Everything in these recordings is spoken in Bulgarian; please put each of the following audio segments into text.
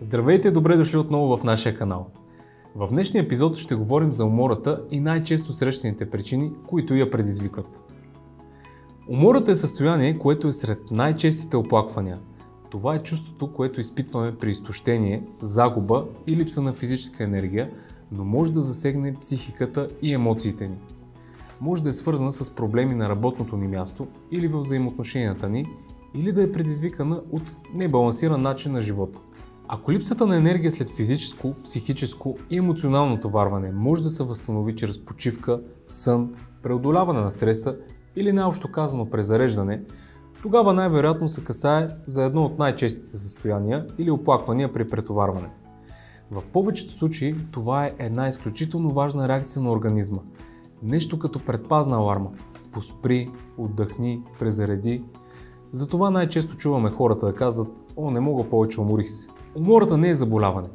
Здравейте, добре дошли отново в нашия канал. В днешния епизод ще говорим за умората и най-често срещаните причини, които я предизвикват. Умората е състояние, което е сред най-честите оплаквания. Това е чувството, което изпитваме при изтощение, загуба и липса на физическа енергия, но може да засегне психиката и емоциите ни. Може да е свързана с проблеми на работното ни място или във взаимоотношенията ни, или да е предизвикана от небалансиран начин на живота. Ако липсата на енергия след физическо, психическо и емоционално товарване може да се възстанови чрез почивка, сън, преодоляване на стреса или най-общо казано презареждане, тогава най-вероятно се касае за едно от най-честите състояния или оплаквания при претоварване. В повечето случаи това е една изключително важна реакция на организма. Нещо като предпазна аларма. Поспри, отдъхни, презареди. Затова най-често чуваме хората да казват: "О, не мога повече, уморих се." Умората не е заболяване,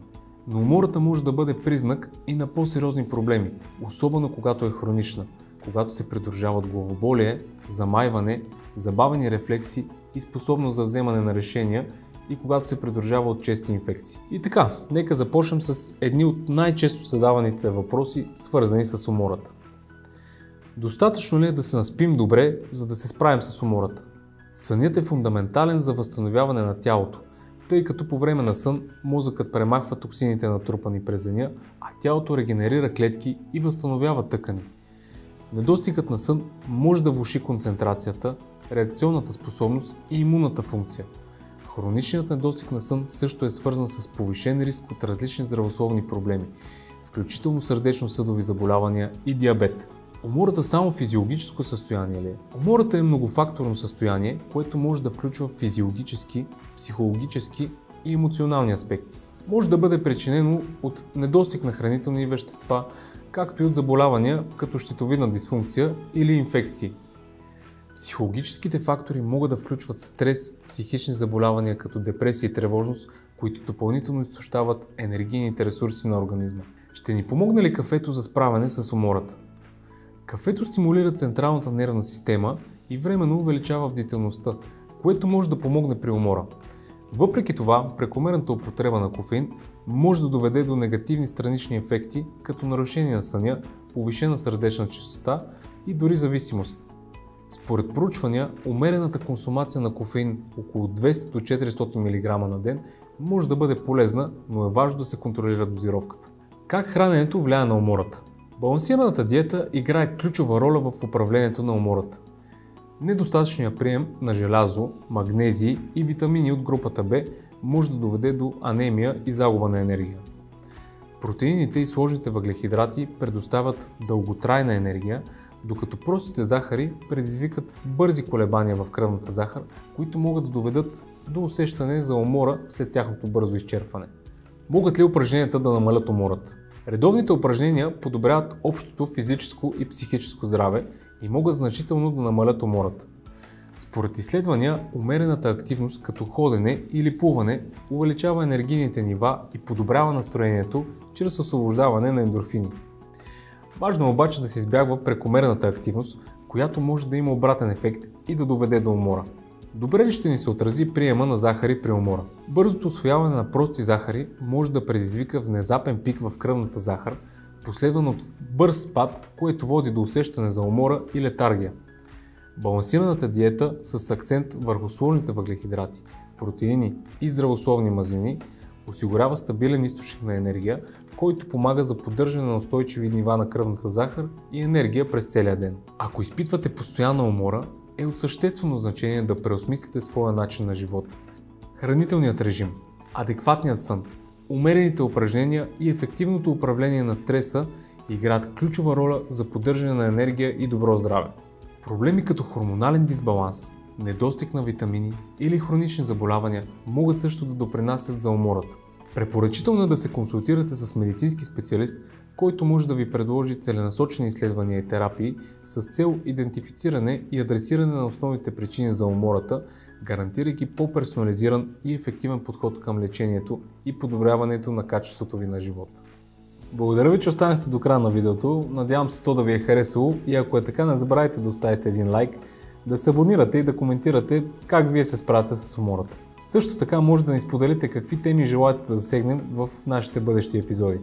но умората може да бъде признак и на по-сериозни проблеми, особено когато е хронична, когато се придружава от главоболие, замайване, забавени рефлекси и способност за вземане на решения и когато се придружава от чести инфекции. И така, нека започнем с едни от най-често задаваните въпроси, свързани с умората. Достатъчно ли е да се наспим добре, за да се справим с умората? Сънят е фундаментален за възстановяване на тялото, тъй като по време на сън мозъкът премахва токсините натрупани през деня, а тялото регенерира клетки и възстановява тъкани. Недостигът на сън може да влоши концентрацията, реакционната способност и имунната функция. Хроничният недостиг на сън също е свързан с повишен риск от различни здравословни проблеми, включително сърдечно-съдови заболявания и диабет. Умората само физиологическо състояние ли е? Умората е многофакторно състояние, което може да включва физиологически, психологически и емоционални аспекти. Може да бъде причинено от недостиг на хранителни вещества, както и от заболявания като щитовидна дисфункция или инфекции. Психологическите фактори могат да включват стрес, психични заболявания като депресия и тревожност, които допълнително изтощават енергийните ресурси на организма. Ще ни помогне ли кафето за справяне с умората? Кафето стимулира централната нервна система и временно увеличава бдителността, което може да помогне при умора. Въпреки това, прекомерната употреба на кофеин може да доведе до негативни странични ефекти, като нарушение на съня, повишена сърдечна честота и дори зависимост. Според проучвания, умерената консумация на кофеин около 200 до 400 мг на ден може да бъде полезна, но е важно да се контролира дозировката. Как храненето влияе на умората? Балансираната диета играе ключова роля в управлението на умората. Недостатъчният прием на желязо, магнезии и витамини от групата В може да доведе до анемия и загуба на енергия. Протеините и сложните въглехидрати предоставят дълготрайна енергия, докато простите захари предизвикат бързи колебания в кръвната захар, които могат да доведат до усещане за умора след тяхното бързо изчерпване. Могат ли упражненията да намалят умората? Редовните упражнения подобряват общото физическо и психическо здраве и могат значително да намалят умората. Според изследвания, умерената активност като ходене или плуване увеличава енергийните нива и подобрява настроението чрез освобождаване на ендорфини. Важно е обаче да се избягва прекомерната активност, която може да има обратен ефект и да доведе до умора. Добре ли ще ни се отрази приема на захари при умора? Бързото усвояване на прости захари може да предизвика внезапен пик в кръвната захар, последван от бърз спад, което води до усещане за умора и летаргия. Балансираната диета с акцент върху сложните въглехидрати, протеини и здравословни мазнини осигурява стабилен източник на енергия, който помага за поддържане на устойчиви нива на кръвната захар и енергия през целия ден. Ако изпитвате постоянна умора, е от съществено значение да преосмислите своя начин на живот. Хранителният режим, адекватният сън, умерените упражнения и ефективното управление на стреса играят ключова роля за поддържане на енергия и добро здраве. Проблеми като хормонален дисбаланс, недостиг на витамини или хронични заболявания могат също да допринасят за умората. Препоръчително е да се консултирате с медицински специалист, който може да ви предложи целенасочени изследвания и терапии с цел идентифициране и адресиране на основните причини за умората, гарантирайки по-персонализиран и ефективен подход към лечението и подобряването на качеството ви на живот. Благодаря ви, че останахте до края на видеото. Надявам се то да ви е харесало и ако е така, не забравяйте да оставите един лайк, да се абонирате и да коментирате как вие се справяте с умората. Също така може да ни споделите какви теми желаете да засегнем в нашите бъдещи епизоди.